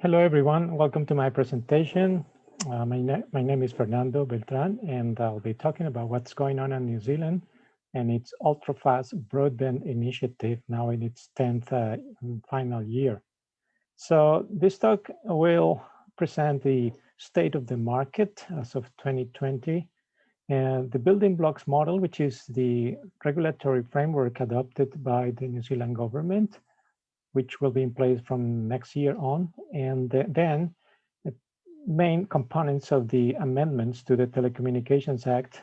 Hello, everyone. Welcome to my presentation. My name is Fernando Beltran, and I'll be talking about what's going on in New Zealand and its ultra-fast broadband initiative now in its 10th and final year. So this talk will present the state of the market as of 2020 and the building blocks model, which is the regulatory framework adopted by the New Zealand government, which will be in place from next year on, and then the main components of the amendments to the Telecommunications Act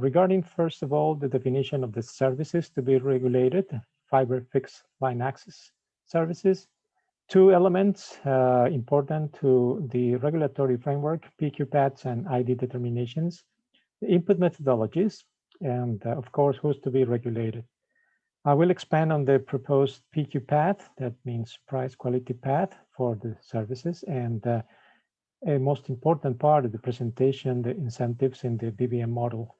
regarding, first of all, the definition of the services to be regulated, fiber fixed line access services. Two elements important to the regulatory framework, PQ paths and ID determinations, the input methodologies, and of course, who's to be regulated. I will expand on the proposed PQ path, that means price quality path for the services, and a most important part of the presentation, the incentives in the BBM model,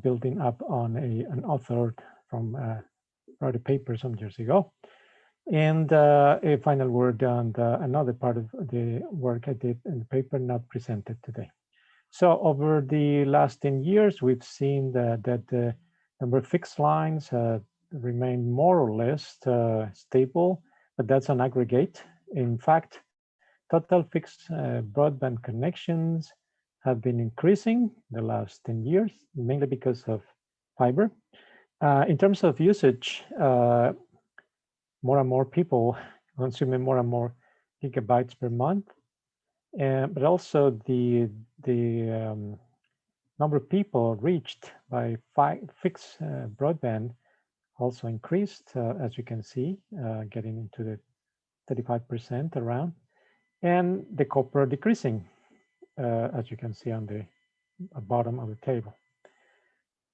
building up on an author from wrote a paper some years ago. And a final word on another part of the work I did in the paper not presented today. So over the last 10 years, we've seen that the number of fixed lines remain more or less stable, but that's on aggregate. In fact, total fixed broadband connections have been increasing the last 10 years, mainly because of fiber. In terms of usage, more and more people consuming more and more gigabytes per month, but also the number of people reached by fixed broadband also increased, as you can see, getting into the 35% around, and the copper decreasing, as you can see on the bottom of the table.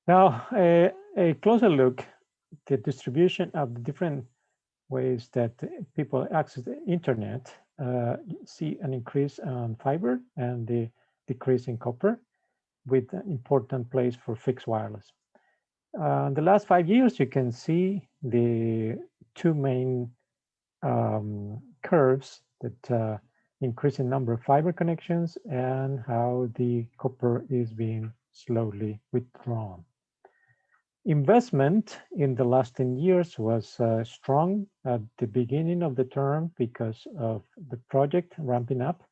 Now, a closer look, the distribution of the different ways that people access the internet, see an increase on fiber and the decrease in copper, with an important place for fixed wireless. The last 5 years, you can see the two main curves that increase in number of fiber connections and how the copper is being slowly withdrawn. Investment in the last 10 years was strong at the beginning of the term because of the project ramping up.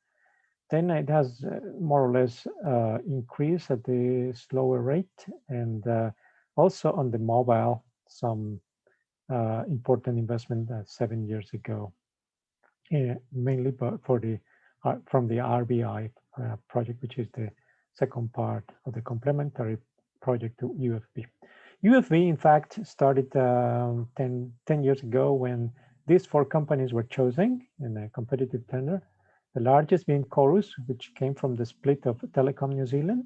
Then it has more or less increased at the slower rate, and also on the mobile, some important investment 7 years ago, mainly for from the RBI project, which is the second part of the complementary project to UFB. UFB, in fact, started 10 years ago when these four companies were chosen in a competitive tender. The largest being Chorus, which came from the split of Telecom New Zealand.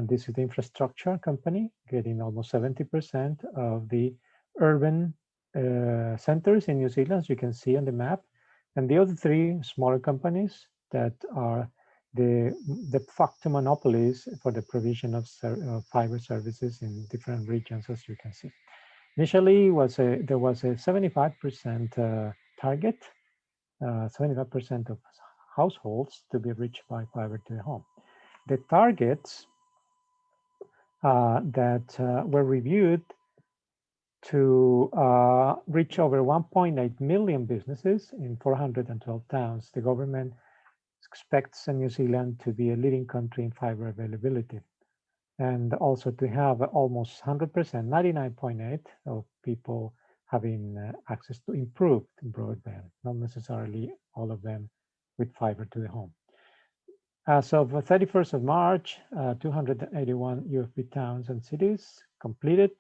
This is the infrastructure company, getting almost 70% of the urban centers in New Zealand, as you can see on the map. And the other three smaller companies that are the de facto monopolies for the provision of fiber services in different regions, as you can see. Initially, there was a 75% target, 75% of households to be reached by fiber to the home. The targets that were reviewed to reach over 1.8 million businesses in 412 towns. The government expects New Zealand to be a leading country in fiber availability, and also to have almost 100%, 99.8% of people having access to improved broadband, not necessarily all of them with fiber to the home. As of 31st of March, 281 UFB towns and cities completed,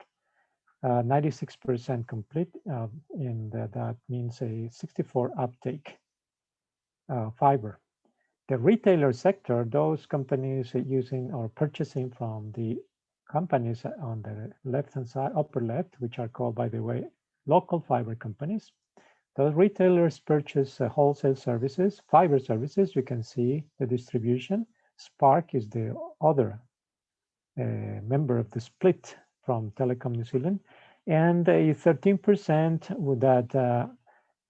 96% complete, and that means a 64 uptake fiber. The retailer sector, those companies using or purchasing from the companies on the left-hand side, upper left, which are called, by the way, local fiber companies. Those retailers purchase wholesale services, fiber services. You can see the distribution. Spark is the other member of the split from Telecom New Zealand, and a 13% that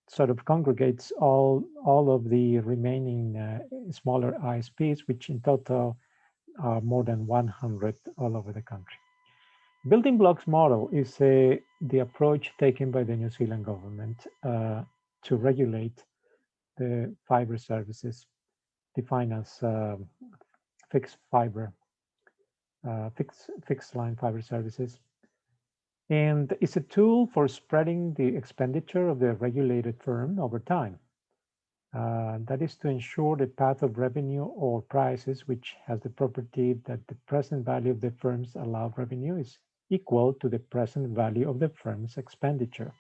sort of congregates all of the remaining smaller ISPs, which in total are more than 100 all over the country. Building blocks model is the approach taken by the New Zealand government to regulate the fiber services defined as fixed fiber, fixed line fiber services. And it's a tool for spreading the expenditure of the regulated firm over time. That is to ensure the path of revenue or prices, which has the property that the present value of the firm's allowed revenue is equal to the present value of the firm's expenditure.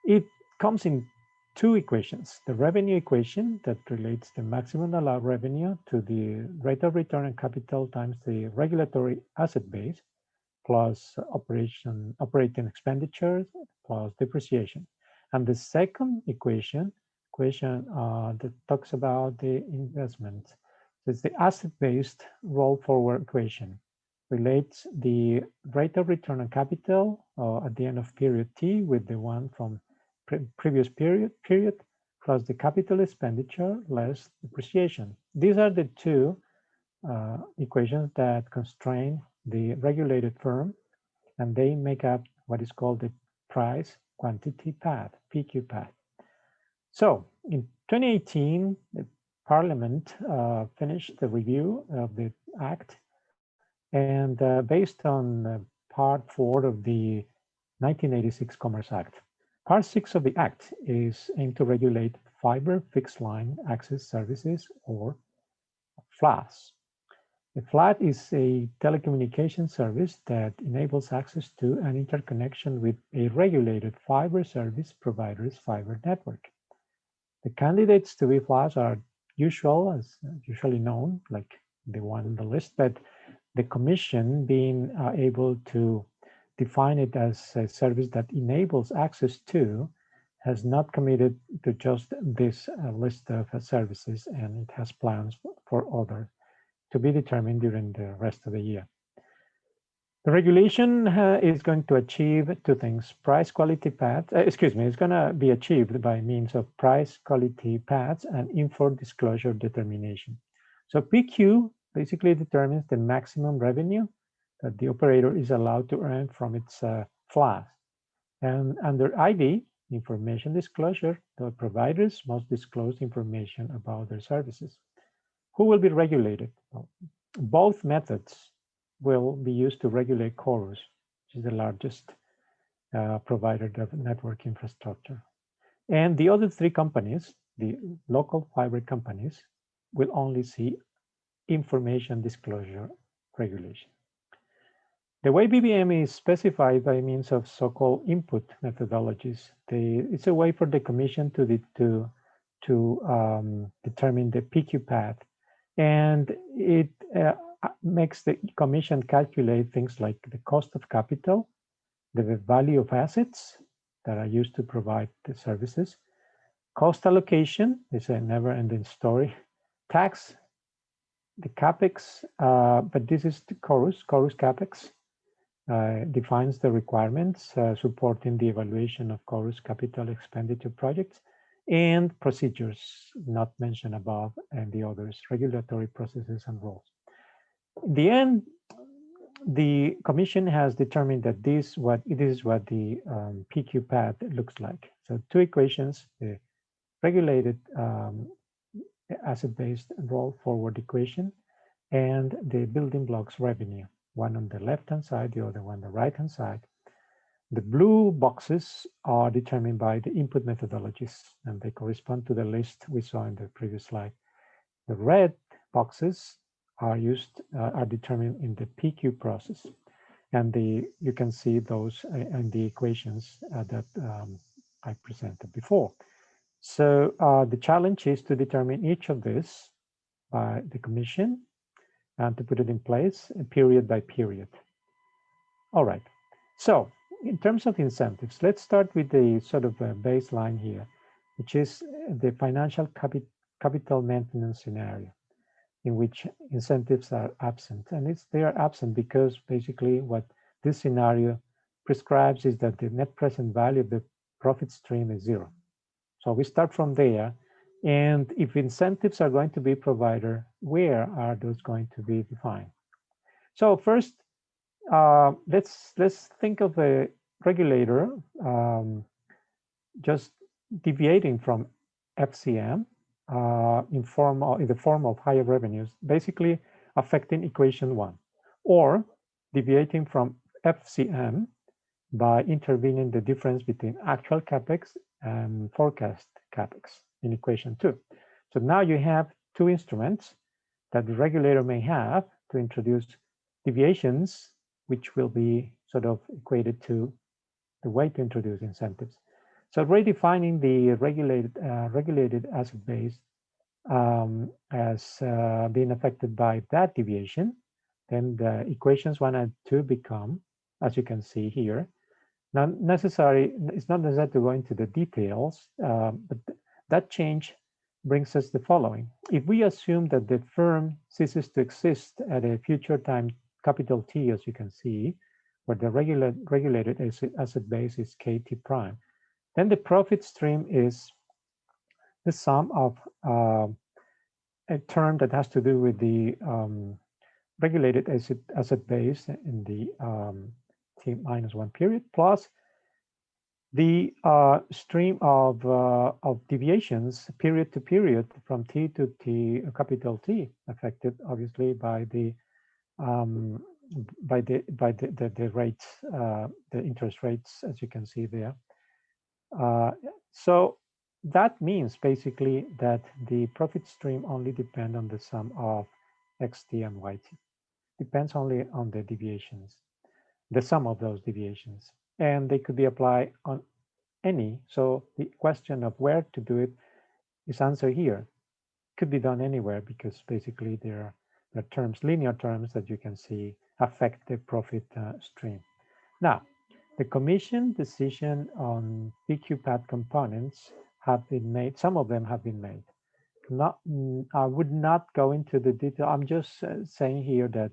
It comes in two equations: the revenue equation that relates the maximum allowed revenue to the rate of return on capital times the regulatory asset base, plus operating expenditures, plus depreciation. And the second equation that talks about the investment. So it's the asset-based roll-forward equation. Relates the rate of return on capital at the end of period T with the one from previous period plus the capital expenditure less depreciation. These are the two equations that constrain the regulated firm, and they make up what is called the price quantity path, PQ path. So in 2018, the Parliament finished the review of the Act, and based on Part 4 of the 1986 Commerce Act. Part 6 of the Act is aimed to regulate fiber fixed line access services, or FLAS. A FLAT is a telecommunication service that enables access to an interconnection with a regulated fiber service provider's fiber network. The candidates to be FLATs are usually known, like the one on the list, but the Commission, being able to define it as a service that enables access to, has not committed to just this list of services, and it has plans for others to be determined during the rest of the year. The regulation is going to achieve two things: price quality paths. It's going to be achieved by means of price quality paths and info disclosure determination. So PQ basically determines the maximum revenue that the operator is allowed to earn from its FLAS. And under ID, information disclosure, the providers must disclose information about their services. Who will be regulated? Well, both methods will be used to regulate Chorus, which is the largest provider of network infrastructure. And the other three companies, the local fiber companies, will only see information disclosure regulation. The way BBM is specified by means of so-called input methodologies, it's a way for the Commission to determine the PQ path, and it makes the Commission calculate things like the cost of capital, the value of assets that are used to provide the services, cost allocation is a never-ending story, tax, the CapEx, but this is the Chorus CapEx, defines the requirements supporting the evaluation of Chorus capital expenditure projects, and procedures not mentioned above, and the others, regulatory processes and rules. In the end, the Commission has determined that this is what the PQ path looks like. So two equations: the regulated asset-based roll-forward equation and the building blocks revenue, one on the left-hand side, the other one on the right-hand side. The blue boxes are determined by the input methodologies, and they correspond to the list we saw in the previous slide. The red boxes are determined in the PQ process, and you can see those in the equations that I presented before. So the challenge is to determine each of these by the Commission and to put it in place period by period. All right, so in terms of incentives, let's start with the sort of baseline here, which is the financial capital maintenance scenario, in which incentives are absent. And they are absent because basically what this scenario prescribes is that the net present value of the profit stream is zero. So we start from there. And if incentives are going to be provided, where are those going to be defined? So first, let's think of a regulator just deviating from FCM in the form of higher revenues, basically affecting equation 1, or deviating from FCM by intervening the difference between actual capex and forecast capex in equation 2. So now you have two instruments that the regulator may have to introduce deviations, which will be sort of equated to the way to introduce incentives. So redefining the regulated asset base as being affected by that deviation, then the equations 1 and 2 become, as you can see here, it's not necessary to go into the details, but that change brings us the following. If we assume that the firm ceases to exist at a future time, capital T, as you can see, where the regulated asset base is KT prime, then the profit stream is the sum of a term that has to do with the regulated asset base in the T minus 1 period plus the stream of deviations period to period from T to T, capital T, affected obviously by the rates, the interest rates, as you can see there. So that means basically that the profit stream only depends on the sum of XT and YT. Depends only on the deviations, the sum of those deviations. And they could be applied on any. So the question of where to do it is answered here. Could be done anywhere because basically there are terms, linear terms that you can see affect the profit stream. Now, the commission decision on PQ-PAT components have been made. Some of them have been made. I would not go into the detail. I'm just saying here that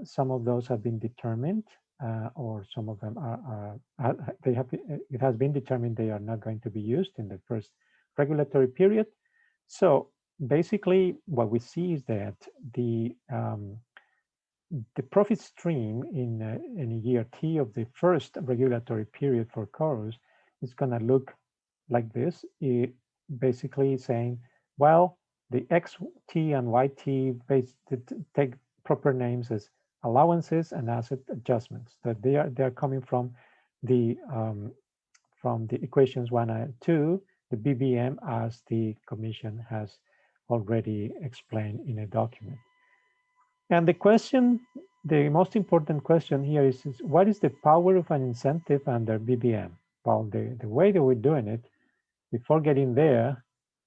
some of those have been determined, or some of them it has been determined they are not going to be used in the first regulatory period. So basically, what we see is that the profit stream in a year T of the first regulatory period for Chorus is going to look like this. It basically saying, well, the XT and YT take proper names as allowances and asset adjustments. That they are coming from the equations 1 and 2, the BBM, as the commission has already explained in a document. And the question, the most important question here is what is the power of an incentive under BBM? Well, the way that we're doing it, before getting there,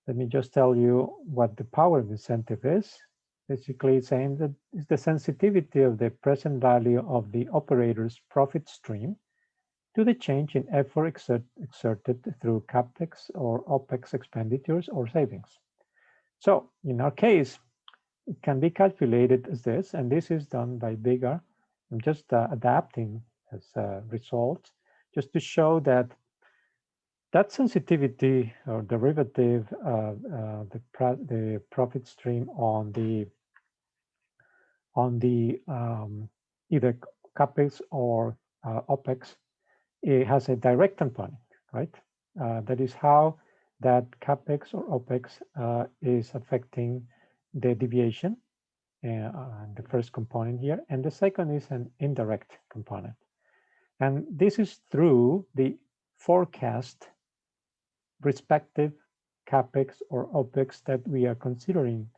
let me just tell you what the power of incentive is. Basically saying that it's the sensitivity of the present value of the operator's profit stream to the change in effort exerted through CapEx or OpEx expenditures or savings. So in our case, it can be calculated as this, and this is done by bigger. I'm just adapting as a result, just to show that sensitivity or derivative of the profit stream on the either CapEx or OpEx, it has a direct component, right? That is how that CapEx or OpEx is affecting the deviation, the first component here, and the second is an indirect component. And this is through the forecast respective CapEx or OpEx that we are considering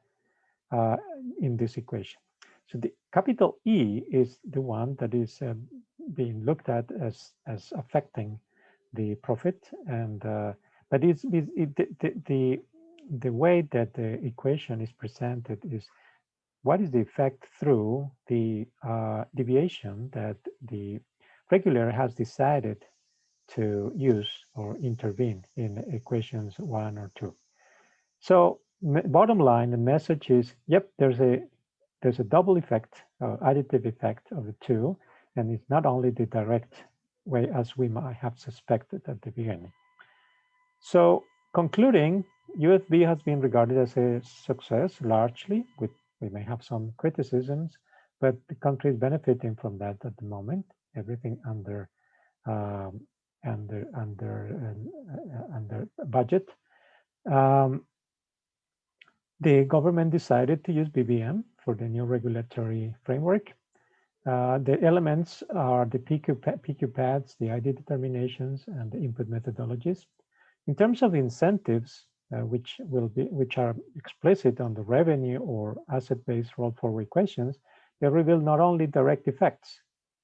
in this equation. So the capital E is the one that is being looked at as affecting the profit, and but the way that the equation is presented is what is the effect through the deviation that the regulator has decided to use or intervene in equations 1 or 2. So bottom line, the message is, yep, there's a double effect, additive effect of the two, and it's not only the direct way as we might have suspected at the beginning. So Concluding, UFB has been regarded as a success largely. We may have some criticisms, but the country is benefiting from that at the moment. Everything under budget. The government decided to use BBM for the new regulatory framework. The elements are the PQ pads, the ID determinations, and the input methodologies. In terms of incentives, which are explicit on the revenue or asset-based roll-forward questions, they reveal not only direct effects,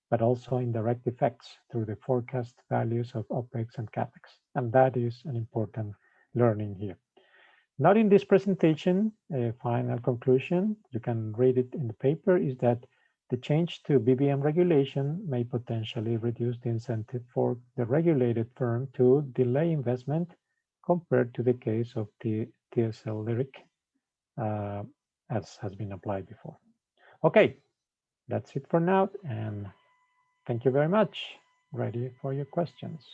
but also indirect effects through the forecast values of OPEX and CAPEX. And that is an important learning here. Not in this presentation, a final conclusion, you can read it in the paper, is that the change to BBM regulation may potentially reduce the incentive for the regulated firm to delay investment compared to the case of the TSL lyric, as has been applied before. Okay, that's it for now, and thank you very much. Ready for your questions.